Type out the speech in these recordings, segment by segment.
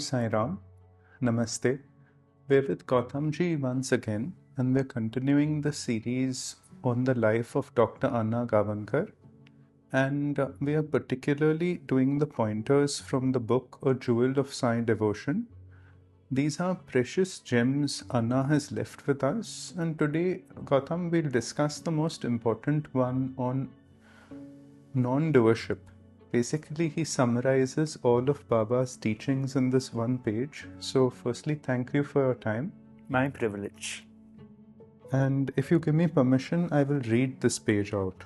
Sai Ram. Namaste. We're with Gautamji once again, and we're continuing the series on the life of Dr. Anna Gavankar. And we are particularly doing the pointers from the book A Jewel of Sai Devotion. These are precious gems Anna has left with us, and today, Gautam, we'll discuss the most important one on non-doership. Basically, he summarizes all of Baba's teachings in this one page. So, firstly, thank you for your time. My privilege. And if you give me permission, I will read this page out.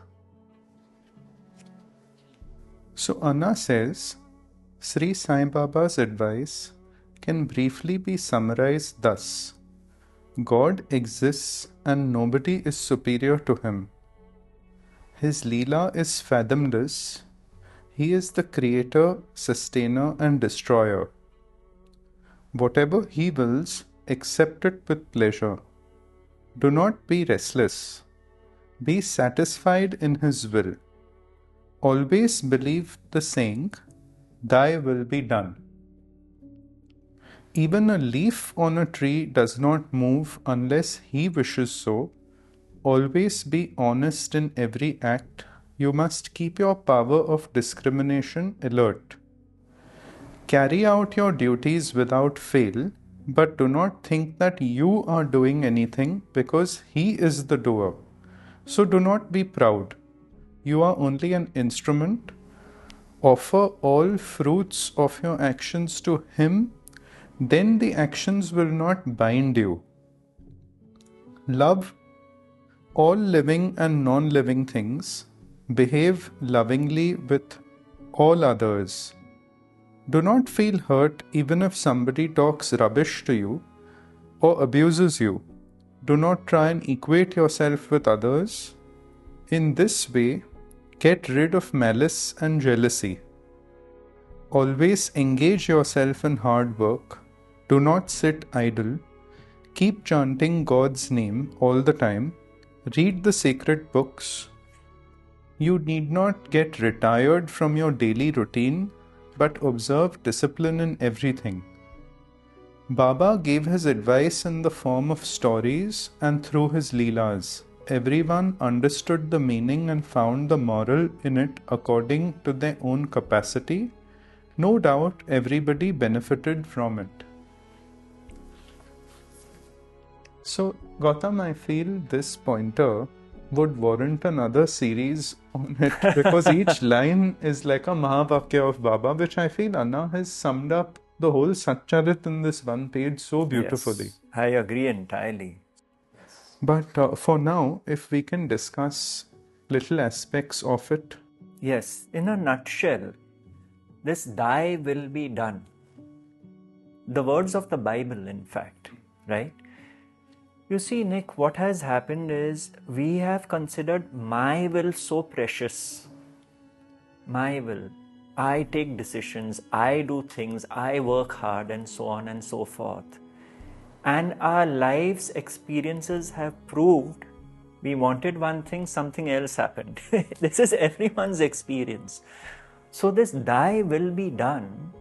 So, Anna says, Sri Sai Baba's advice can briefly be summarized thus: God exists and nobody is superior to him. His Leela is fathomless. He is the creator, sustainer, and destroyer. Whatever he wills, accept it with pleasure. Do not be restless. Be satisfied in his will. Always believe the saying, Thy will be done. Even a leaf on a tree does not move unless he wishes so. Always be honest in every act. You must keep your power of discrimination alert. Carry out your duties without fail, but do not think that you are doing anything because he is the doer. So do not be proud. You are only an instrument. Offer all fruits of your actions to him, then the actions will not bind you. Love all living and non-living things. Behave lovingly with all others. Do not feel hurt even if somebody talks rubbish to you or abuses you. Do not try and equate yourself with others. In this way, get rid of malice and jealousy. Always engage yourself in hard work. Do not sit idle. Keep chanting God's name all the time. Read the sacred books. You need not get retired from your daily routine, but observe discipline in everything. Baba gave his advice in the form of stories and through his Leelas. Everyone understood the meaning and found the moral in it according to their own capacity. No doubt everybody benefited from it. So, Gautam, I feel this pointer would warrant another series on it because each line is like a Mahavakya of Baba, which I feel Anna has summed up the whole Satcharit in this one page so beautifully. Yes, I agree entirely. But for now, if we can discuss little aspects of it. Yes, in a nutshell, this thy will be done. The words of the Bible, in fact, right? You see, Nick, what has happened is we have considered my will so precious. My will. I take decisions, I do things, I work hard, and so on and so forth. And our life's experiences have proved we wanted one thing, something else happened. This is everyone's experience. So this thy will be done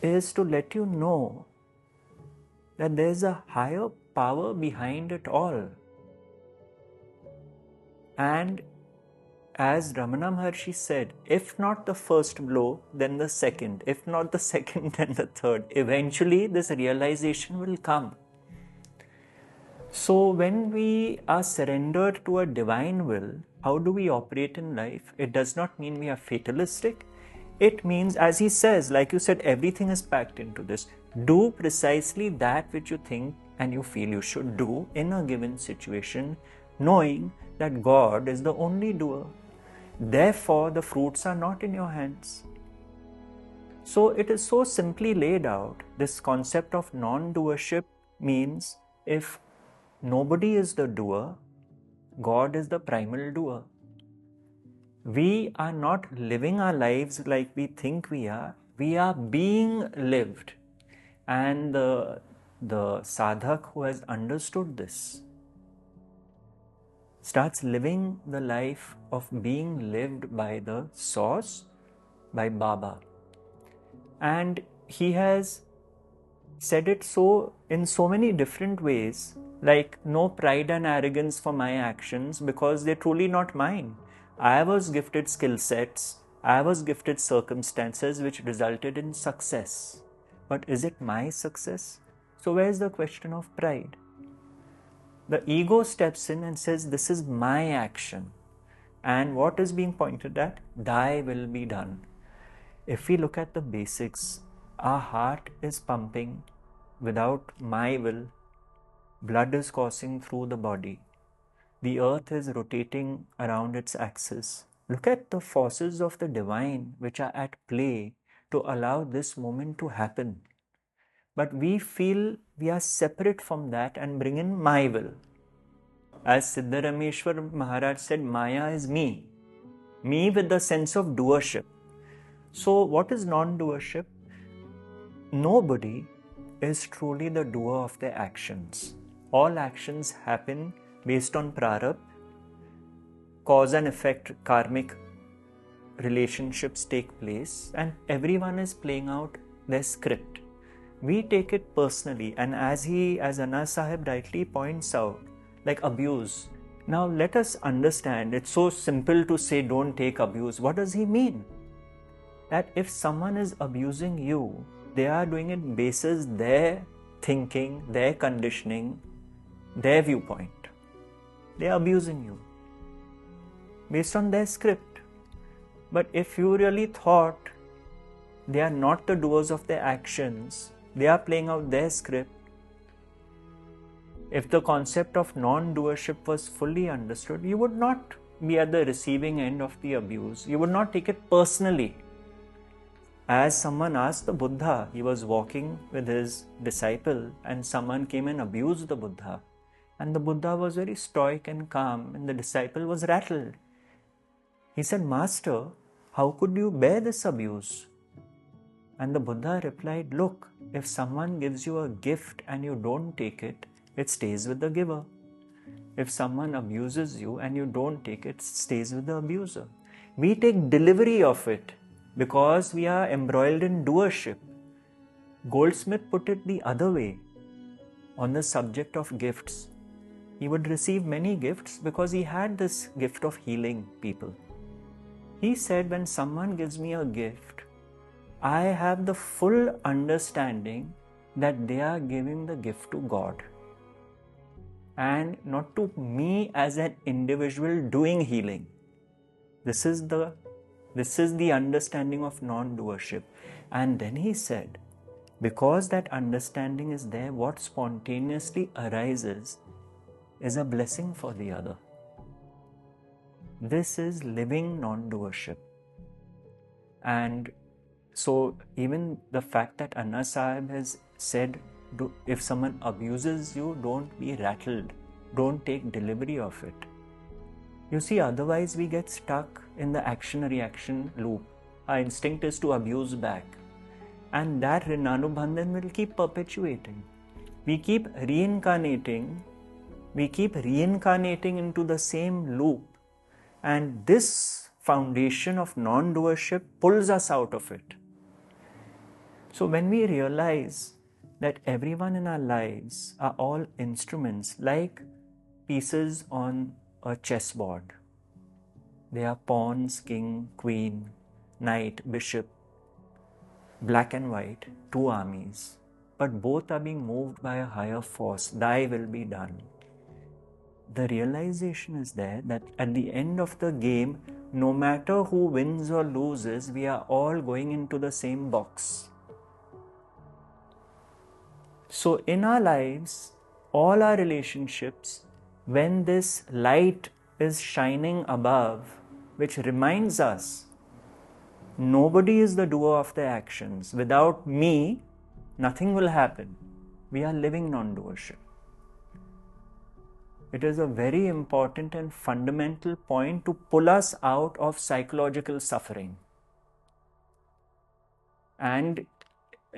is to let you know that there's a higher power behind it all. And as Ramana Maharshi said, if not the first blow, then the second. If not the second, then the third. Eventually, this realization will come. So when we are surrendered to a divine will, how do we operate in life? It does not mean we are fatalistic. It means, as he says, like you said, everything is packed into this. Do precisely that which you think and you feel you should do in a given situation, knowing that God is the only doer. Therefore, the fruits are not in your hands. So it is so simply laid out. This concept of non-doership means if nobody is the doer, God is the primal doer. We are not living our lives like we think we are being lived. And the sadhak who has understood this starts living the life of being lived by the source, by Baba. And he has said it so in so many different ways, like no pride and arrogance for my actions because they're truly not mine. I was gifted skill sets, I was gifted circumstances which resulted in success. But is it my success? So where's the question of pride? The ego steps in and says, this is my action. And what is being pointed at? Thy will be done. If we look at the basics, our heart is pumping without my will. Blood is coursing through the body. The earth is rotating around its axis. Look at the forces of the divine which are at play to allow this moment to happen. But we feel we are separate from that and bring in my will. As Siddharameshwar Maharaj said, Maya is me. Me with the sense of doership. So what is non-doership? Nobody is truly the doer of their actions. All actions happen based on prarabdha. Cause and effect, karmic relationships take place, and everyone is playing out their script. We take it personally, and as Anna Sahib rightly points out, like abuse. Now let us understand, it's so simple to say don't take abuse. What does he mean? That if someone is abusing you, they are doing it basis their thinking, their conditioning, their viewpoint. They are abusing you based on their script. But if you really thought they are not the doers of their actions, they are playing out their script, if the concept of non-doership was fully understood, you would not be at the receiving end of the abuse. You would not take it personally. As someone asked the Buddha, he was walking with his disciple and someone came and abused the Buddha. And the Buddha was very stoic and calm and the disciple was rattled. He said, Master, how could you bear this abuse? And the Buddha replied, look, if someone gives you a gift and you don't take it, it stays with the giver. If someone abuses you and you don't take it, it stays with the abuser. We take delivery of it because we are embroiled in doership. Goldsmith put it the other way on the subject of gifts. He would receive many gifts because he had this gift of healing people. He said, when someone gives me a gift, I have the full understanding that they are giving the gift to God and not to me as an individual doing healing. This is the understanding of non-doership. And then he said, because that understanding is there, what spontaneously arises is a blessing for the other. This is living non-doership. And so even the fact that Anna Sahib has said, if someone abuses you, don't be rattled. Don't take delivery of it. You see, otherwise we get stuck in the action-reaction loop. Our instinct is to abuse back. And that Rinanubandhan will keep perpetuating. We keep reincarnating into the same loop. And this foundation of non-doership pulls us out of it. So when we realize that everyone in our lives are all instruments like pieces on a chessboard. They are pawns, king, queen, knight, bishop, black and white, two armies. But both are being moved by a higher force. Thy will be done. The realization is there that at the end of the game, no matter who wins or loses, we are all going into the same box. So in our lives, all our relationships, when this light is shining above, which reminds us, nobody is the doer of their actions. Without me, nothing will happen. We are living non-doership. It is a very important and fundamental point to pull us out of psychological suffering. And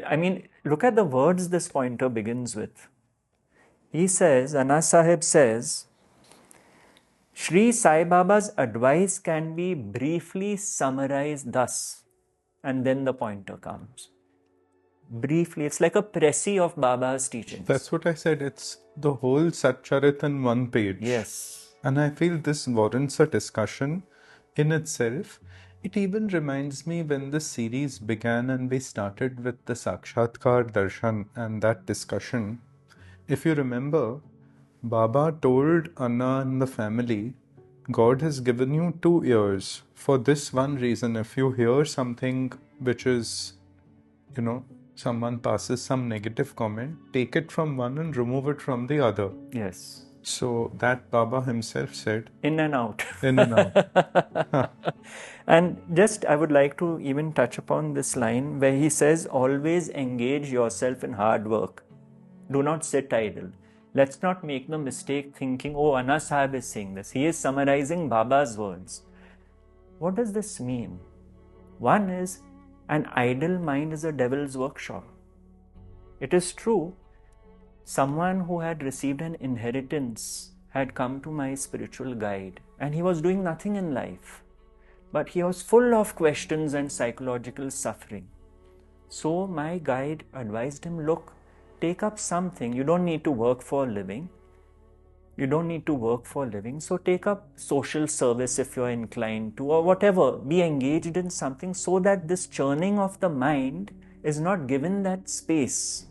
I mean, look at the words this pointer begins with. He says, Anna Sahib says, Sri Sai Baba's advice can be briefly summarized thus. And then the pointer comes. briefly. It's like a précis of Baba's teachings. That's what I said. It's the whole Satcharit in one page. Yes. And I feel this warrants a discussion in itself. It even reminds me when the series began and we started with the Sakshatkar Darshan and that discussion. If you remember, Baba told Anna and the family, God has given you 2 ears for this one reason. If you hear something which is, someone passes some negative comment, take it from one and remove it from the other. Yes. So that Baba himself said. In and out. In and out. And just I would like to even touch upon this line where he says, always engage yourself in hard work. Do not sit idle. Let's not make the mistake thinking, oh, Anna Sahib is saying this. He is summarizing Baba's words. What does this mean? One is, an idle mind is a devil's workshop. It is true, someone who had received an inheritance had come to my spiritual guide and he was doing nothing in life, but he was full of questions and psychological suffering. So my guide advised him, look, take up something. You don't need to work for a living. So take up social service if you're inclined to, or whatever. Be engaged in something so that this churning of the mind is not given that space.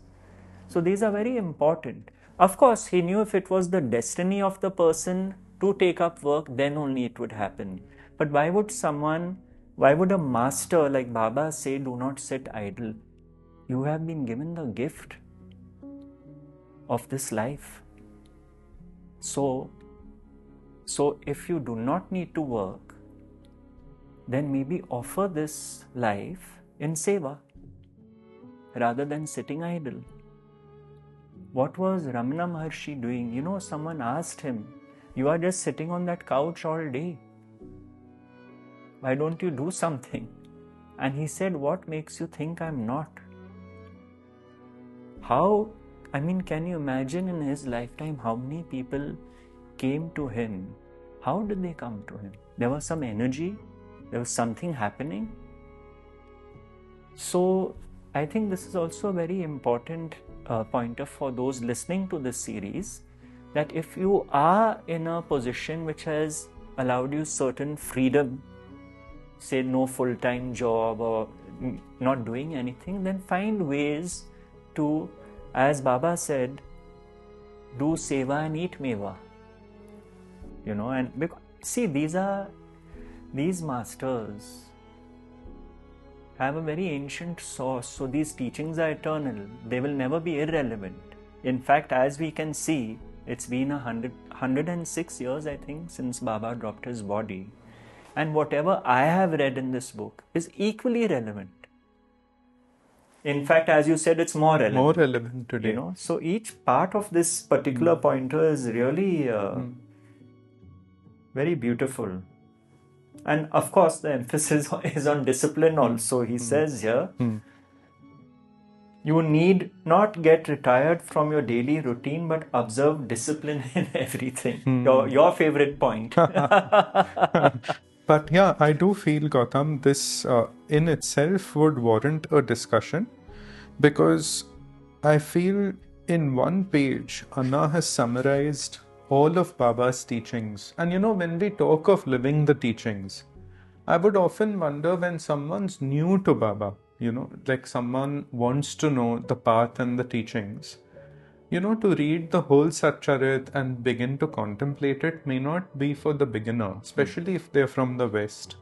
So these are very important. Of course, he knew if it was the destiny of the person to take up work, then only it would happen. But why would a master like Baba say, do not sit idle? You have been given the gift of this life. So if you do not need to work, then maybe offer this life in seva rather than sitting idle. What was Ramana Maharshi doing? Someone asked him, you are just sitting on that couch all day. Why don't you do something? And he said, what makes you think I'm not? Can you imagine in his lifetime how many people came to him? How did they come to him? There was some energy, there was something happening. So I think this is also a very important pointer for those listening to this series, that if you are in a position which has allowed you certain freedom, say no full-time job or not doing anything, then find ways to, as Baba said, do seva and eat meva. And see, these masters have a very ancient source, so these teachings are eternal. They will never be irrelevant. In fact, as we can see, it's been 106 years, I think, since Baba dropped his body. And whatever I have read in this book is equally relevant. In fact, as you said, it's more relevant. More relevant today. So each part of this particular pointer is really very beautiful. And of course, the emphasis is on discipline also. He says here, you need not get retired from your daily routine, but observe discipline in everything. Your favorite point. But yeah, I do feel, Gautam, this in itself would warrant a discussion, because I feel in one page, Anna has summarized all of Baba's teachings. And when we talk of living the teachings, I would often wonder, when someone's new to Baba, like someone wants to know the path and the teachings, to read the whole Satcharit and begin to contemplate it may not be for the beginner, especially if they're from the West.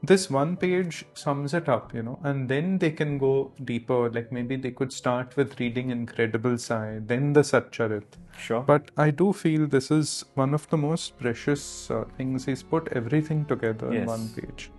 This one page sums it up, and then they can go deeper. Like maybe they could start with reading Incredible Sai, then the Satcharit. Sure. But I do feel this is one of the most precious things. He's put everything together in one page.